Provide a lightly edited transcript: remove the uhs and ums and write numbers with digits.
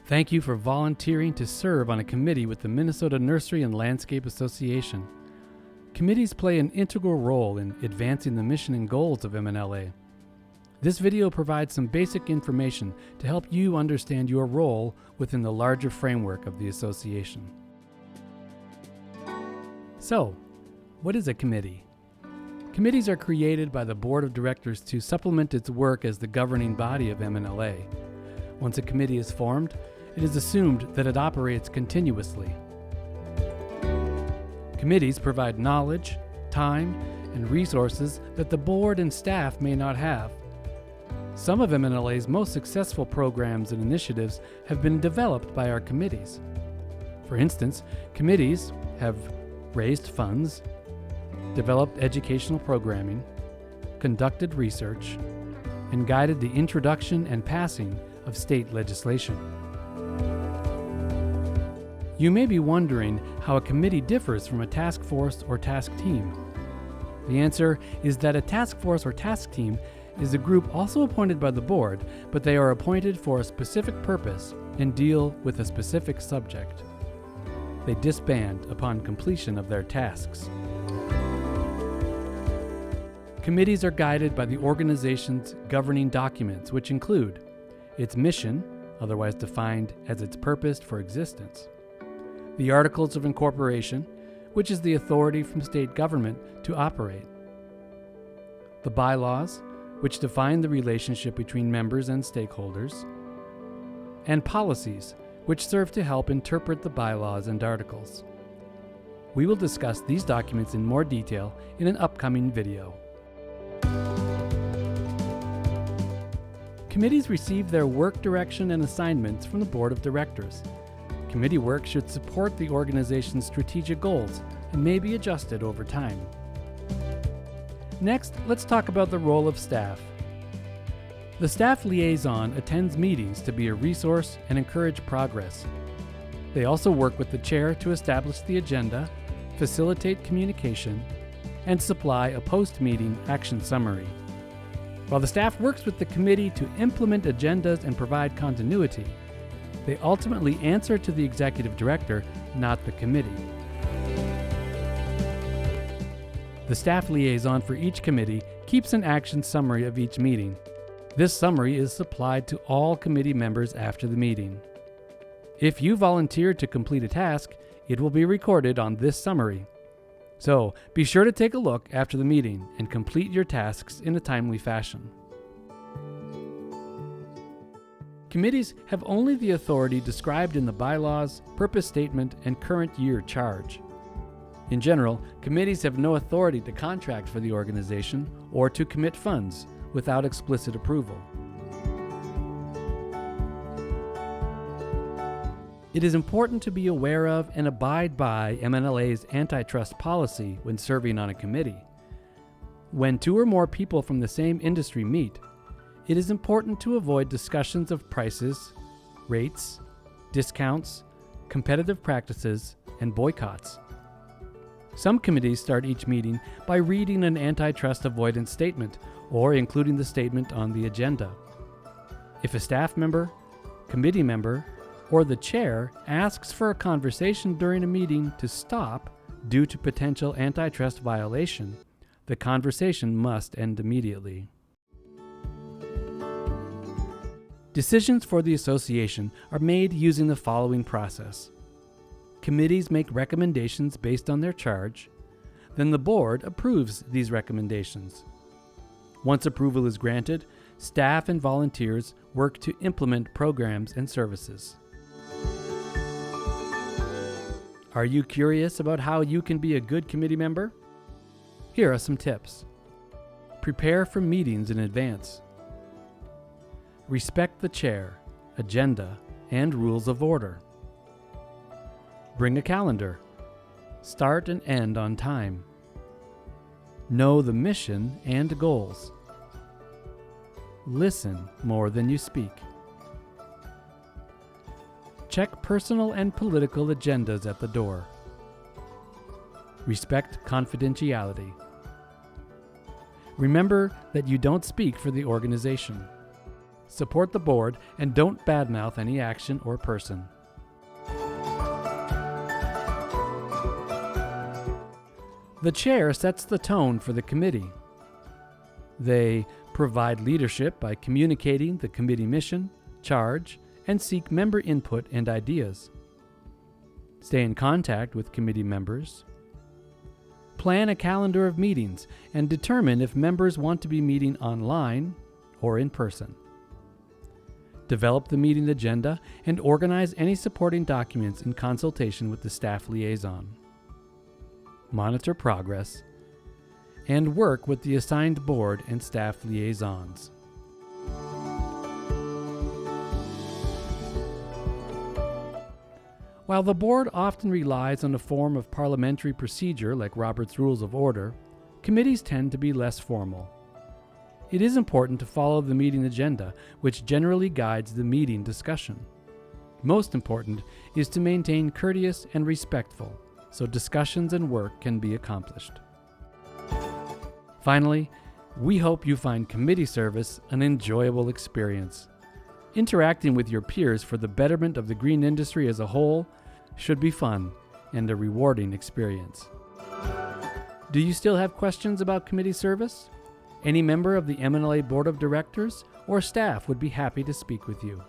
Thank you for volunteering to serve on a committee with the Minnesota Nursery and Landscape Association. Committees play an integral role in advancing the mission and goals of MNLA. This video provides some basic information to help you understand your role within the larger framework of the association. So, what is a committee? Committees are created by the Board of Directors to supplement its work as the governing body of MNLA. Once a committee is formed, it is assumed that it operates continuously. Committees provide knowledge, time, and resources that the board and staff may not have. Some of MNLA's most successful programs and initiatives have been developed by our committees. For instance, committees have raised funds, developed educational programming, conducted research, and guided the introduction and passing of state legislation. You may be wondering how a committee differs from a task force or task team. The answer is that a task force or task team is a group also appointed by the board, but they are appointed for a specific purpose and deal with a specific subject. They disband upon completion of their tasks. Committees are guided by the organization's governing documents, which include its mission, otherwise defined as its purpose for existence, the Articles of Incorporation, which is the authority from state government to operate, the bylaws, which define the relationship between members and stakeholders, and policies, which serve to help interpret the bylaws and articles. We will discuss these documents in more detail in an upcoming video. Committees receive their work direction and assignments from the Board of Directors. Committee work should support the organization's strategic goals and may be adjusted over time. Next, let's talk about the role of staff. The staff liaison attends meetings to be a resource and encourage progress. They also work with the chair to establish the agenda, facilitate communication, and supply a post-meeting action summary. While the staff works with the committee to implement agendas and provide continuity, they ultimately answer to the executive director, not the committee. The staff liaison for each committee keeps an action summary of each meeting. This summary is supplied to all committee members after the meeting. If you volunteered to complete a task, it will be recorded on this summary. So be sure to take a look after the meeting and complete your tasks in a timely fashion. Committees have only the authority described in the bylaws, purpose statement, and current year charge. In general, committees have no authority to contract for the organization or to commit funds without explicit approval. It is important to be aware of and abide by MNLA's antitrust policy when serving on a committee. When two or more people from the same industry meet, it is important to avoid discussions of prices, rates, discounts, competitive practices, and boycotts. Some committees start each meeting by reading an antitrust avoidance statement or including the statement on the agenda. If a staff member, committee member, or the chair asks for a conversation during a meeting to stop due to potential antitrust violation, the conversation must end immediately. Decisions for the association are made using the following process. Committees make recommendations based on their charge, then the board approves these recommendations. Once approval is granted, staff and volunteers work to implement programs and services. Are you curious about how you can be a good committee member? Here are some tips. Prepare for meetings in advance. Respect the chair, agenda, and rules of order. Bring a calendar. Start and end on time. Know the mission and goals. Listen more than you speak. Check personal and political agendas at the door. Respect confidentiality. Remember that you don't speak for the organization. Support the board and don't badmouth any action or person. The chair sets the tone for the committee. They provide leadership by communicating the committee mission, charge, and seek member input and ideas. Stay in contact with committee members. Plan a calendar of meetings and determine if members want to be meeting online or in person. Develop the meeting agenda and organize any supporting documents in consultation with the staff liaison. Monitor progress, and work with the assigned board and staff liaisons. While the board often relies on a form of parliamentary procedure like Robert's Rules of Order, committees tend to be less formal. It is important to follow the meeting agenda, which generally guides the meeting discussion. Most important is to maintain courteous and respectful, so discussions and work can be accomplished. Finally, we hope you find committee service an enjoyable experience. Interacting with your peers for the betterment of the green industry as a whole should be fun and a rewarding experience. Do you still have questions about committee service? Any member of the MNLA Board of Directors or staff would be happy to speak with you.